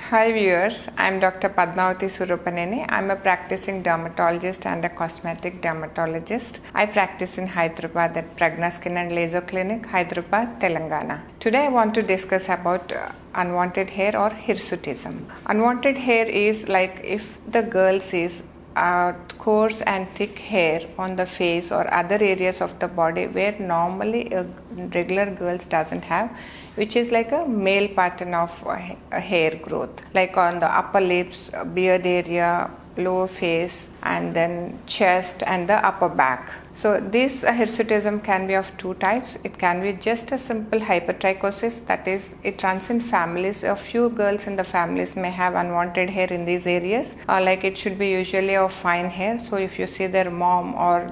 Hi viewers, I am Dr. Padmavathi Surapaneni. I am a practicing dermatologist and a cosmetic dermatologist. I practice in Hyderabad at Pragna Skin and Laser Clinic, Hyderabad, Telangana. Today I want to discuss about unwanted hair or hirsutism. Unwanted hair is like if the girl sees coarse and thick hair on the face or other areas of the body where normally a regular girls doesn't have, which is like a male pattern of hair growth, like on the upper lips, beard area, lower face, and then chest and the upper back. So this hirsutism can be of two types. It can be just a simple hypertrichosis, that is, it runs in families. A few girls in the families may have unwanted hair in these areas. Like it should be usually of fine hair. So if you see their mom or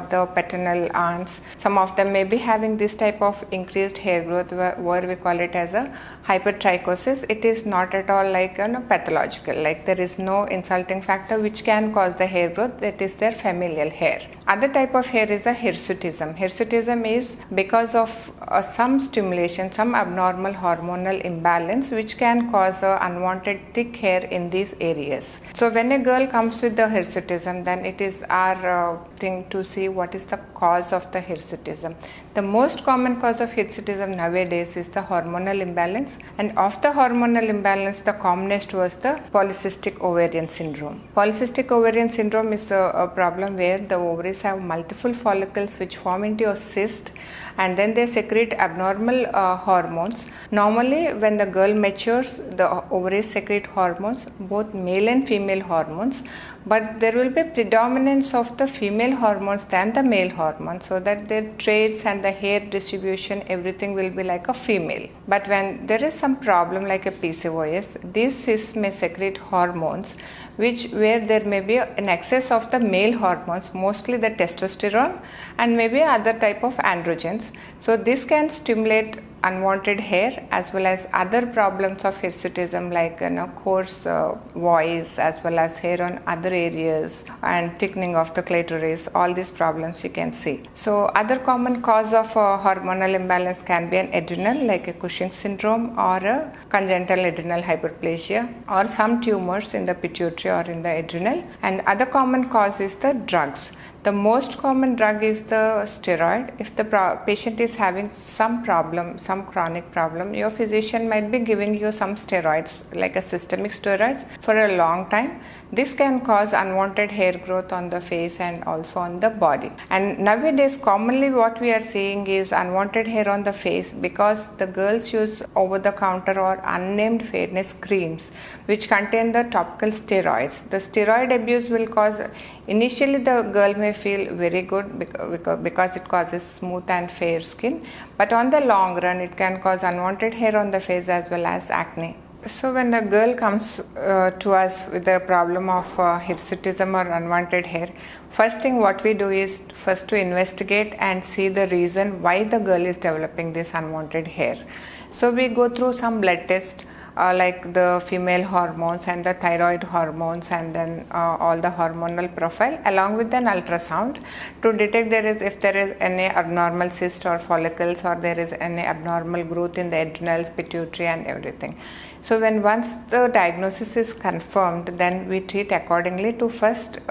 the paternal aunts, some of them may be having this type of increased hair growth where we call it as a hypertrichosis. It is not at all like pathological. Like there is no insulting factor which can cause the hair growth. That is their familial hair. Other type of hair is a hirsutism. Hirsutism is because of some stimulation, some abnormal hormonal imbalance which can cause unwanted thick hair in these areas. So when a girl comes with the hirsutism, then it is our thing to see what is the cause of the hirsutism. The most common cause of hirsutism nowadays is the hormonal imbalance, and of the hormonal imbalance the commonest was the polycystic ovarian syndrome. Polycystic ovarian syndrome is a problem where the ovaries have multiple follicles which form into a cyst, and then they secrete abnormal hormones. Normally when the girl matures, the ovaries secrete hormones, both male and female hormones, but there will be predominance of the female hormones than the male hormones, so that their traits and the hair distribution, everything will be like a female. But when there is some problem like a PCOS, these cysts may secrete hormones where there may be an excess of the male hormones, mostly the testosterone and maybe other type of androgens. So this can stimulate unwanted hair as well as other problems of hirsutism like coarse voice as well as hair on other areas and thickening of the clitoris. All these problems you can see. So other common cause of hormonal imbalance can be an adrenal like a Cushing syndrome or a congenital adrenal hyperplasia or some tumors in the pituitary or in the adrenal. And other common cause is the drugs. The most common drug is the steroid. If the patient is having some problem, some chronic problem, your physician might be giving you some steroids like a systemic steroids for a long time. This can cause unwanted hair growth on the face and also on the body. And nowadays commonly what we are seeing is unwanted hair on the face because the girls use over the counter or unnamed fairness creams which contain the topical steroids. The steroid abuse will cause, initially the girl may feel very good because it causes smooth and fair skin, but on the long run it can cause unwanted hair on the face as well as acne. So when the girl comes to us with the problem of hirsutism or unwanted hair, first thing what we do is first to investigate and see the reason why the girl is developing this unwanted hair. So we go through some blood tests like the female hormones and the thyroid hormones and then all the hormonal profile along with an ultrasound to detect if there is any abnormal cyst or follicles or there is any abnormal growth in the adrenals, pituitary and everything. So once the diagnosis is confirmed, then we treat accordingly to first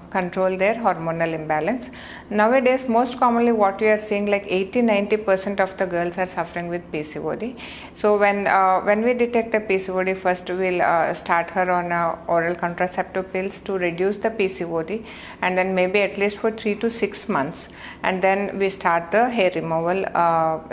control their hormonal imbalance. Nowadays most commonly what we are seeing, like 80-90% of the girls are suffering with PCOD. So when we detect a PCOD, first we'll start her on oral contraceptive pills to reduce the PCOD, and then maybe at least for 3 to 6 months, and then we start the hair removal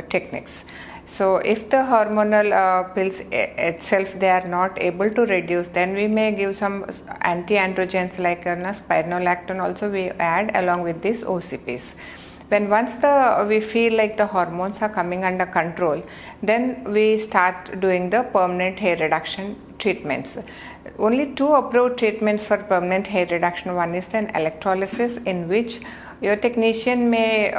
techniques. So if the hormonal pills itself they are not able to reduce, then we may give some anti-androgens like spironolactone also we add along with these OCPs. Once we feel like the hormones are coming under control, then we start doing the permanent hair reduction treatments. Only two approved treatments for permanent hair reduction. One is an electrolysis in which Your technician may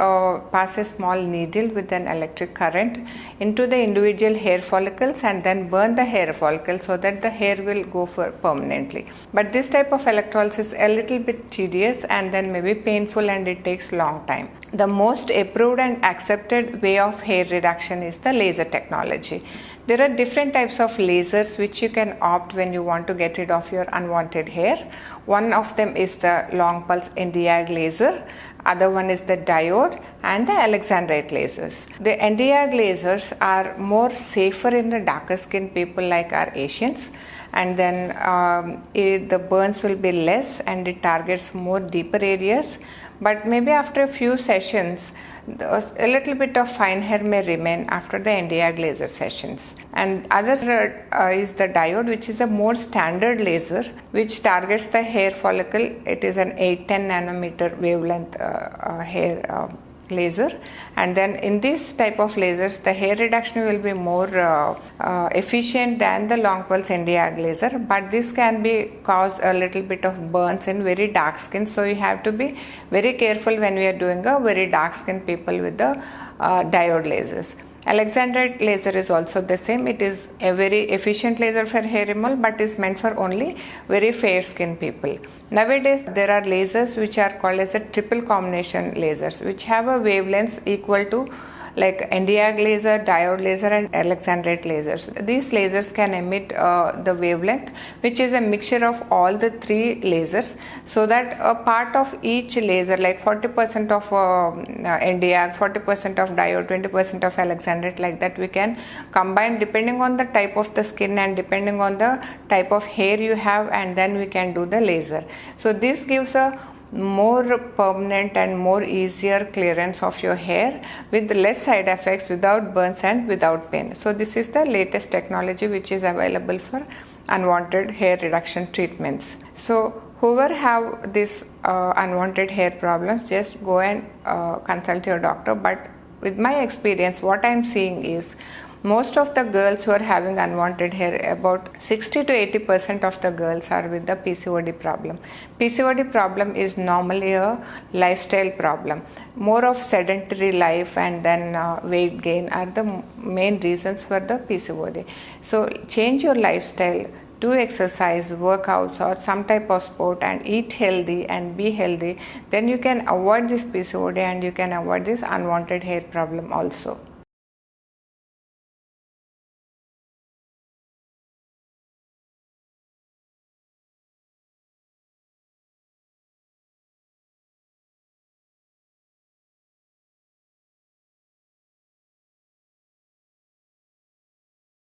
pass a small needle with an electric current into the individual hair follicles and then burn the hair follicle so that the hair will go for permanently. But this type of electrolysis is a little bit tedious and then maybe painful, and it takes long time. The most approved and accepted way of hair reduction is the laser technology. There are different types of lasers which you can opt when you want to get rid of your unwanted hair. One of them is the long pulse Nd:YAG laser, other one is the diode and the Alexandrite lasers. The Nd:YAG lasers are more safer in the darker skin people like our Asians, and then the burns will be less and it targets more deeper areas. But maybe after a few sessions, a little bit of fine hair may remain after the Nd:YAG laser sessions. And other is the diode, which is a more standard laser which targets the hair follicle. It is an 810 nanometer wavelength hair laser, and then in this type of lasers the hair reduction will be more efficient than the long pulse Nd:YAG laser, but this can be cause a little bit of burns in very dark skin, so you have to be very careful when we are doing a very dark skin people with the diode lasers. Alexandrite laser is also the same. It is a very efficient laser for hair removal, but is meant for only very fair skin people. Nowadays there are lasers which are called as a triple combination lasers, which have a wavelength equal to like Nd:YAG laser, diode laser and Alexandrite lasers. These lasers can emit the wavelength which is a mixture of all the three lasers, so that a part of each laser, like 40% of Nd:YAG, 40% of diode, 20% of Alexandrite, like that we can combine depending on the type of the skin and depending on the type of hair you have, and then we can do the laser. So this gives a more permanent and more easier clearance of your hair with less side effects, without burns and without pain. So this is the latest technology which is available for unwanted hair reduction treatments. So whoever have this unwanted hair problems, just go and consult your doctor. But with my experience, what I am seeing is most of the girls who are having unwanted hair, about 60 to 80% of the girls are with the PCOD problem. PCOD problem is normally a lifestyle problem. More of sedentary life and then weight gain are the main reasons for the PCOD. So change your lifestyle, do exercise, workouts or some type of sport, and eat healthy and be healthy. Then you can avoid this PCOD and you can avoid this unwanted hair problem also.